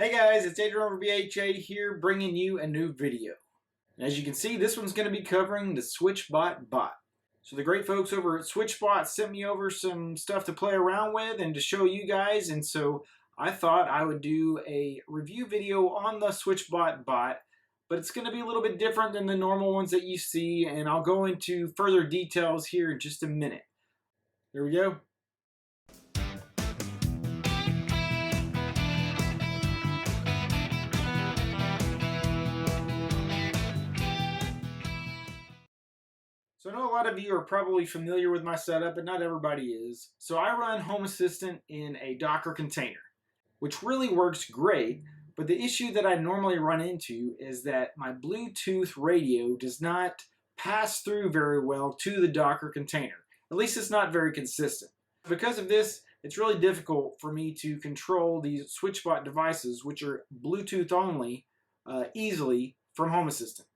Hey guys, it's Adrian over BHA here bringing you a new video. And as you can see, this one's going to be covering the Switchbot bot. So the great folks over at Switchbot sent me over some stuff to play around with and to show you guys, and so I thought I would do a review video on the Switchbot bot, but it's going to be a little bit different than the normal ones that you see, and I'll go into further details here in just a minute. Here we go. So I know a lot of you are probably familiar with my setup, but not everybody is. So I run Home Assistant in a Docker container, which really works great, but the issue that I normally run into is that my Bluetooth radio does not pass through very well to the Docker container. At least it's not very consistent. Because of this, it's really difficult for me to control these Switchbot devices, which are Bluetooth only, easily from Home Assistant.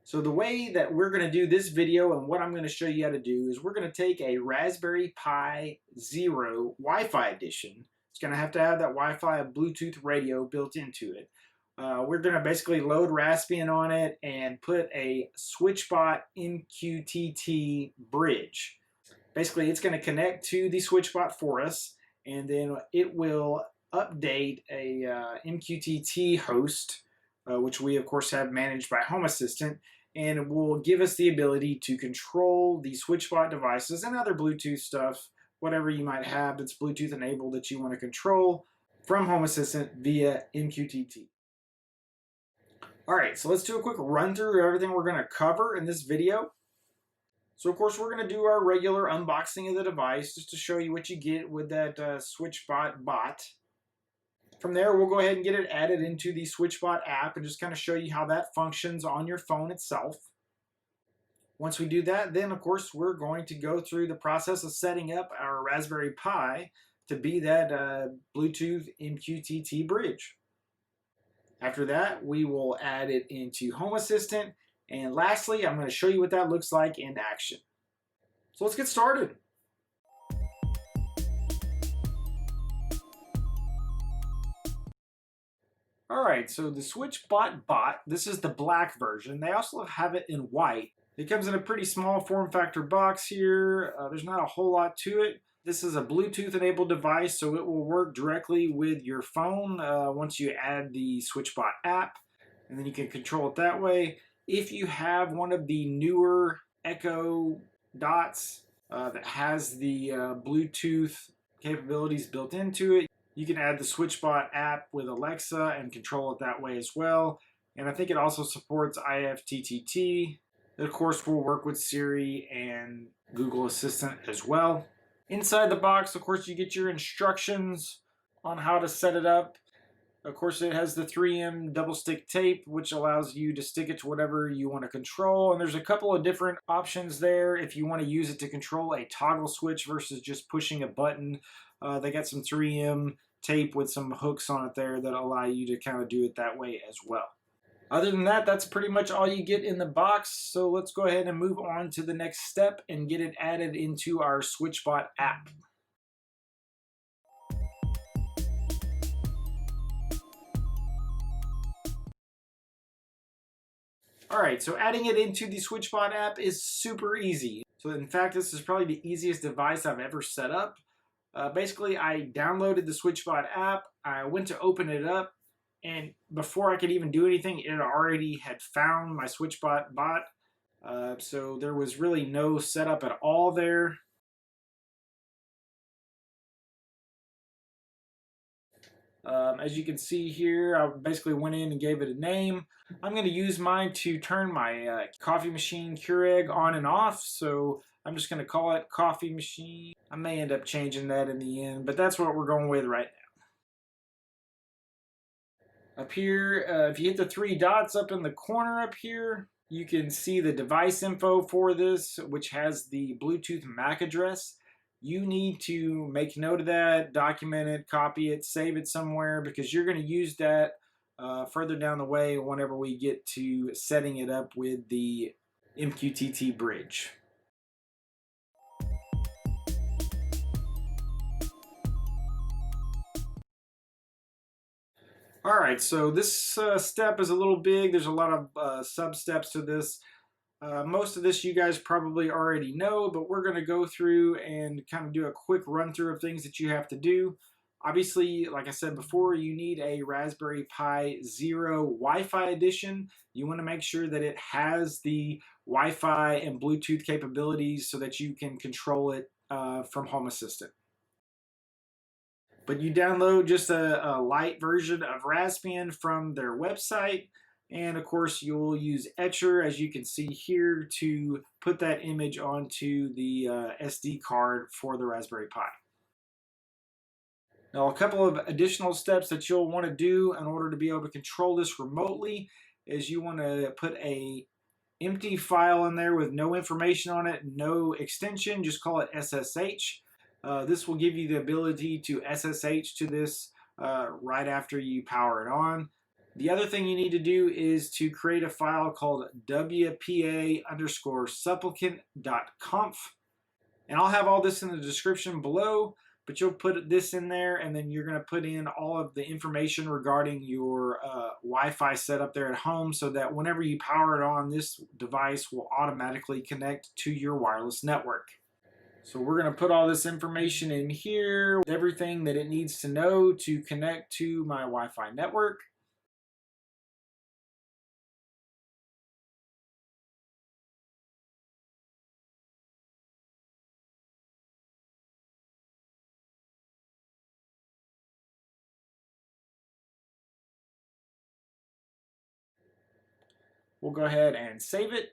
So the way that we're going to do this video and what I'm going to show you how to do is we're going to take a Raspberry Pi Zero Wi-Fi edition. It's going to have that Wi-Fi Bluetooth radio built into it. We're going to basically load Raspbian on it and put a SwitchBot MQTT bridge. Basically, it's going to connect to the SwitchBot for us, and then it will update a MQTT host, which we of course have managed by Home Assistant, and it will give us the ability to control the SwitchBot devices and other Bluetooth stuff, whatever you might have that's Bluetooth enabled that you want to control from Home Assistant via MQTT. Alright, so let's do a quick run through of everything we're going to cover in this video. So of course we're going to do our regular unboxing of the device just to show you what you get with that SwitchBot bot. From there, we'll go ahead and get it added into the Switchbot app and just kind of show you how that functions on your phone itself. Once we do that, then of course we're going to go through the process of setting up our Raspberry Pi to be that Bluetooth MQTT bridge. After that, we will add it into Home Assistant, and lastly, I'm going to show you what that looks like in action. So let's get started. Alright, so the Switchbot bot, this is the black version. They also have it in white. It comes in a pretty small form factor box here. There's not a whole lot to it. This is a Bluetooth enabled device, so it will work directly with your phone once you add the Switchbot app, and then you can control it that way. If you have one of the newer Echo Dots that has the Bluetooth capabilities built into it, you can add the Switchbot app with Alexa and control it that way as well. And I think it also supports IFTTT. It of course will work with Siri and Google Assistant as well. Inside the box, of course, you get your instructions on how to set it up. Of course, it has the 3M double stick tape, which allows you to stick it to whatever you want to control. And there's a couple of different options there if you want to use it to control a toggle switch versus just pushing a button. They got some 3M tape with some hooks on it there that allow you to kind of do it that way as well. Other than that, that's pretty much all you get in the box. So let's go ahead and move on to the next step and get it added into our Switchbot app. Alright, so adding it into the Switchbot app is super easy. So in fact, this is probably the easiest device I've ever set up. Basically, I downloaded the Switchbot app, I went to open it up, and before I could even do anything, it already had found my Switchbot bot. So there was really no setup at all there. As you can see here, I basically went in and gave it a name. I'm going to use mine to turn my coffee machine Keurig on and off, so I'm just going to call it coffee machine. I may end up changing that in the end, but that's what we're going with right now. Up here, if you hit the three dots up in the corner up here, you can see the device info for this, which has the Bluetooth MAC address. You need to make note of that, document it, copy it, save it somewhere, because you're going to use that further down the way whenever we get to setting it up with the MQTT bridge. Alright, so this step is a little big. There's a lot of sub-steps to this. Most of this you guys probably already know, but we're going to go through and kind of do a quick run through of things that you have to do. Obviously, like I said before, you need a Raspberry Pi Zero Wi-Fi edition. You want to make sure that it has the Wi-Fi and Bluetooth capabilities so that you can control it from Home Assistant. But you download just a light version of Raspbian from their website. And of course, you'll use Etcher, as you can see here, to put that image onto the SD card for the Raspberry Pi. Now, a couple of additional steps that you'll want to do in order to be able to control this remotely is you want to put a empty file in there with no information on it, no extension, just call it SSH. This will give you the ability to SSH to this right after you power it on. The other thing you need to do is to create a file called WPA_supplicant.conf. And I'll have all this in the description below, but you'll put this in there and then you're going to put in all of the information regarding your Wi-Fi setup there at home so that whenever you power it on, this device will automatically connect to your wireless network. So we're going to put all this information in here, everything that it needs to know to connect to my Wi-Fi network. We'll go ahead and save it.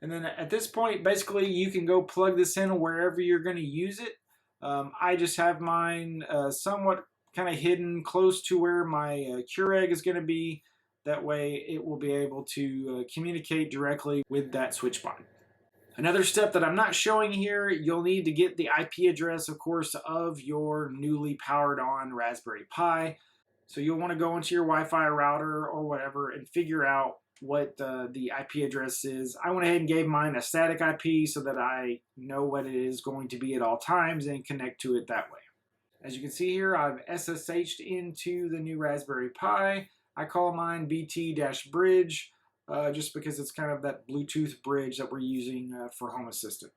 And then at this point, basically, you can go plug this in wherever you're going to use it. I just have mine somewhat kind of hidden close to where my Keurig is going to be. That way, it will be able to communicate directly with that SwitchBot. Another step that I'm not showing here, you'll need to get the IP address, of course, of your newly powered on Raspberry Pi. So you'll want to go into your Wi-Fi router or whatever and figure out what the IP address is. I went ahead and gave mine a static IP so that I know what it is going to be at all times and connect to it that way. As you can see here, I've SSH'd into the new Raspberry Pi. I call mine BT-bridge just because it's kind of that Bluetooth bridge that we're using for Home Assistant.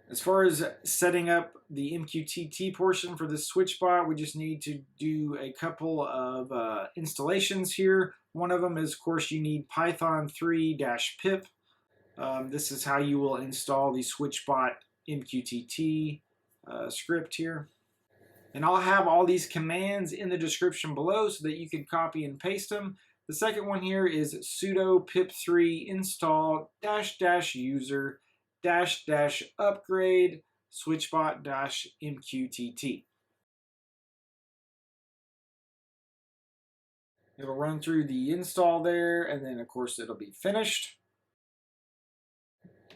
As far as setting up the MQTT portion for this SwitchBot, we just need to do a couple of installations here. One of them is, of course, you need Python 3-pip. This is how you will install the SwitchBot MQTT script here. And I'll have all these commands in the description below so that you can copy and paste them. The second one here is sudo pip3 install --user --upgrade switchbot-mqtt. It'll run through the install there, and then of course it'll be finished.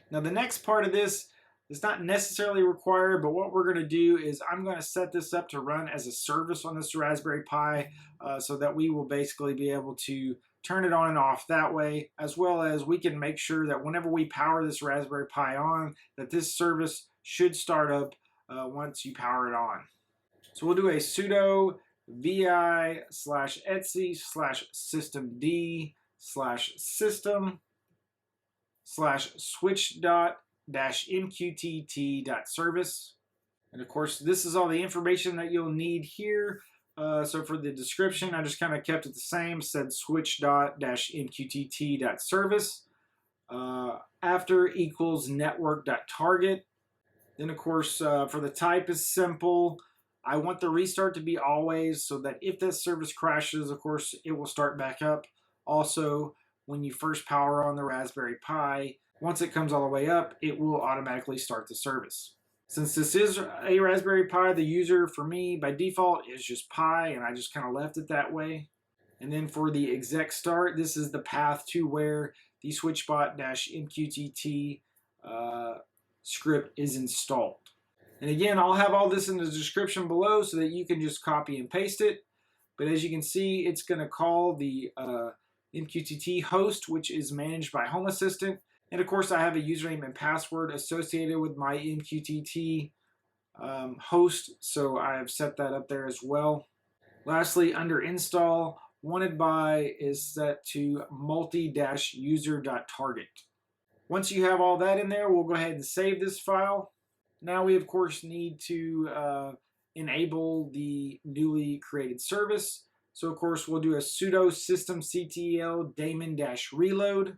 Now the next part of this is not necessarily required, but what we're going to do is I'm going to set this up to run as a service on this Raspberry Pi so that we will basically be able to turn it on and off that way, as well as we can make sure that whenever we power this Raspberry Pi on, that this service should start up once you power it on. So we'll do a sudo vi/etsy/systemd/switch.-mqtt.service. And of course, this is all the information that you'll need here. So for the description, I just kind of kept it the same, said switch.-mqtt.service. After equals network.target. Then of course, for the type is simple. I want the restart to be always so that if this service crashes, of course, it will start back up. Also, when you first power on the Raspberry Pi, once it comes all the way up, it will automatically start the service. Since this is a Raspberry Pi, the user for me by default is just Pi, and I just kind of left it that way. And then for the exec start, this is the path to where the switchbot-mqtt script is installed. And again, I'll have all this in the description below so that you can just copy and paste it. But as you can see, it's going to call the MQTT host, which is managed by Home Assistant. And of course, I have a username and password associated with my MQTT host, so I have set that up there as well. Lastly, under install, wanted by is set to multi-user.target. Once you have all that in there, we'll go ahead and save this file. Now we of course need to enable the newly created service. So of course we'll do a sudo systemctl daemon-reload.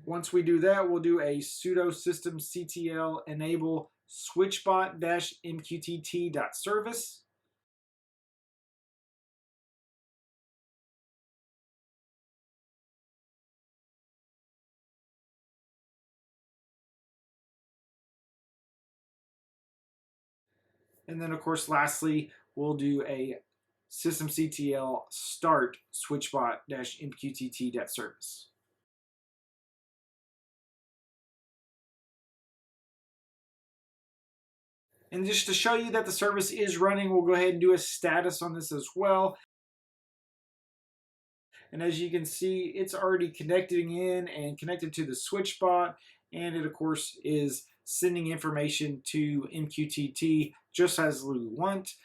Once we do that, we'll do a sudo systemctl enable switchbot-mqtt.service. And then of course lastly, we'll do a systemctl start switchbot-mqtt.service. And just to show you that the service is running, we'll go ahead and do a status on this as well. And as you can see, it's already connecting in and connected to the switchbot, and it of course is sending information to MQTT just as we want.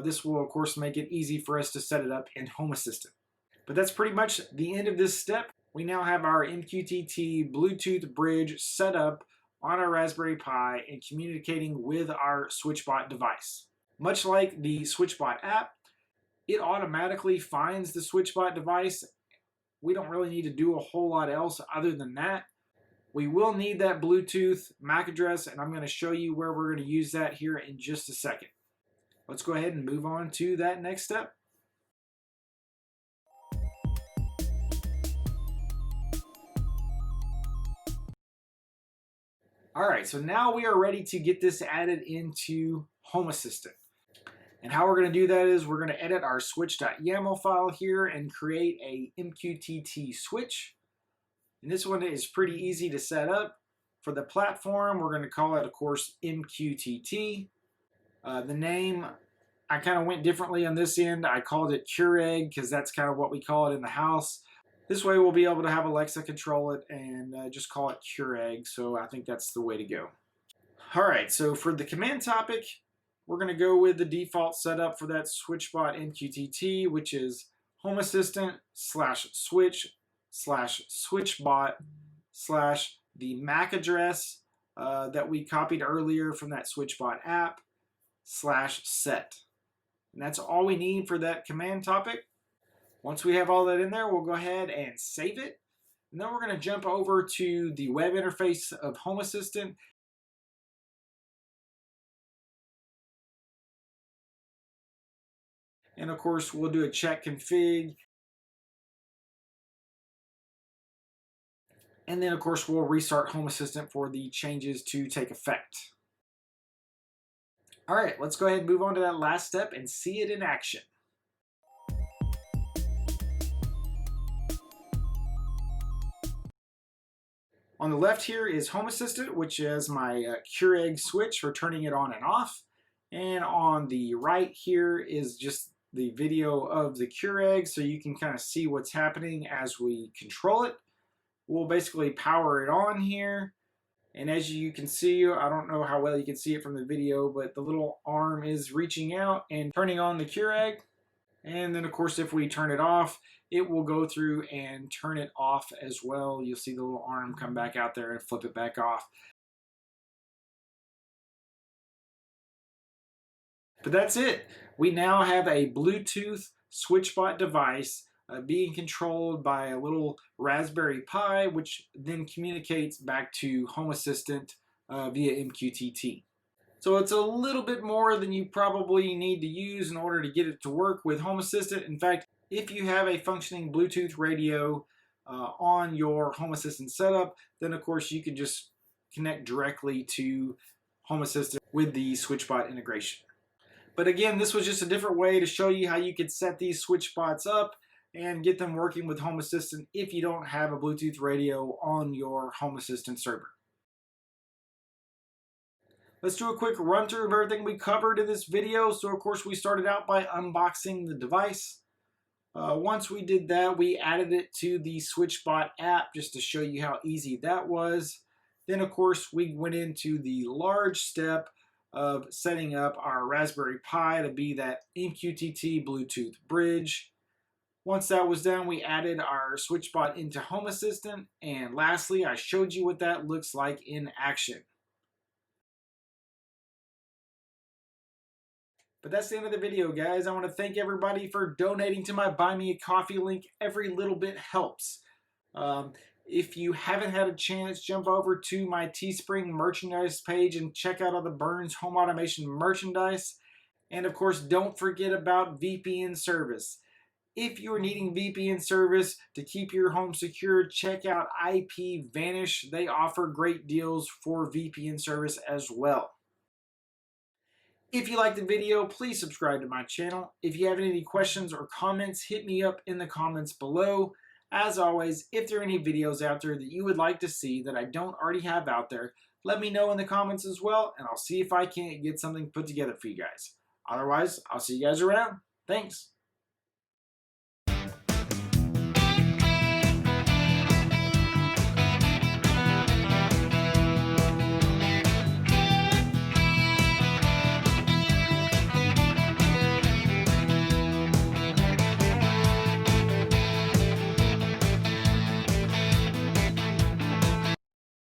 This will of course make it easy for us to set it up in Home Assistant. But that's pretty much the end of this step. We now have our MQTT Bluetooth bridge set up on our Raspberry Pi and communicating with our SwitchBot device. Much like the SwitchBot app, it automatically finds the SwitchBot device. We don't really need to do a whole lot else other than that. We will need that Bluetooth MAC address, and I'm going to show you where we're going to use that here in just a second. Let's go ahead and move on to that next step. Alright, so now we are ready to get this added into Home Assistant. And how we're going to do that is we're going to edit our switch.yaml file here and create a MQTT switch. And this one is pretty easy to set up. For the platform, we're going to call it, of course, MQTT. The name, I kind of went differently on this end. I called it Keurig because that's kind of what we call it in the house. This way we'll be able to have Alexa control it and just call it Keurig. So I think that's the way to go. All right, so for the command topic, we're going to go with the default setup for that SwitchBot MQTT, which is home assistant /switch/switchbot/ the MAC address that we copied earlier from that SwitchBot app /set. And that's all we need for that command topic. Once we have all that in there, we'll go ahead and save it. And then we're going to jump over to the web interface of Home Assistant. And of course, we'll do a check config. And then of course, we'll restart Home Assistant for the changes to take effect. All right, let's go ahead and move on to that last step and see it in action. On the left here is Home Assistant, which is my Keurig switch for turning it on and off. And on the right here is just the video of the Keurig, so you can kind of see what's happening as we control it. We'll basically power it on here. And as you can see, I don't know how well you can see it from the video, but the little arm is reaching out and turning on the Keurig. And then of course, if we turn it off, it will go through and turn it off as well. You'll see the little arm come back out there and flip it back off. But that's it. We now have a Bluetooth SwitchBot device being controlled by a little Raspberry Pi, which then communicates back to Home Assistant via MQTT. So it's a little bit more than you probably need to use in order to get it to work with Home Assistant. In fact, if you have a functioning Bluetooth radio on your Home Assistant setup, then of course you can just connect directly to Home Assistant with the SwitchBot integration. But again, this was just a different way to show you how you could set these SwitchBots up and get them working with Home Assistant if you don't have a Bluetooth radio on your Home Assistant server. Let's do a quick run through of everything we covered in this video. So of course we started out by unboxing the device. Once we did that, we added it to the SwitchBot app just to show you how easy that was. Then of course we went into the large step of setting up our Raspberry Pi to be that MQTT Bluetooth bridge. Once that was done, we added our SwitchBot into Home Assistant, and lastly, I showed you what that looks like in action. But that's the end of the video, guys. I want to thank everybody for donating to my Buy Me a Coffee link. Every little bit helps. If you haven't had a chance, jump over to my Teespring merchandise page and check out all the Burns home automation merchandise. And of course, don't forget about VPN service. If you're needing VPN service to keep your home secure, check out IPVanish. They offer great deals for VPN service as well. If you liked the video, please subscribe to my channel. If you have any questions or comments, hit me up in the comments below. As always, if there are any videos out there that you would like to see that I don't already have out there, let me know in the comments as well, and I'll see if I can't get something put together for you guys. Otherwise, I'll see you guys around. Thanks.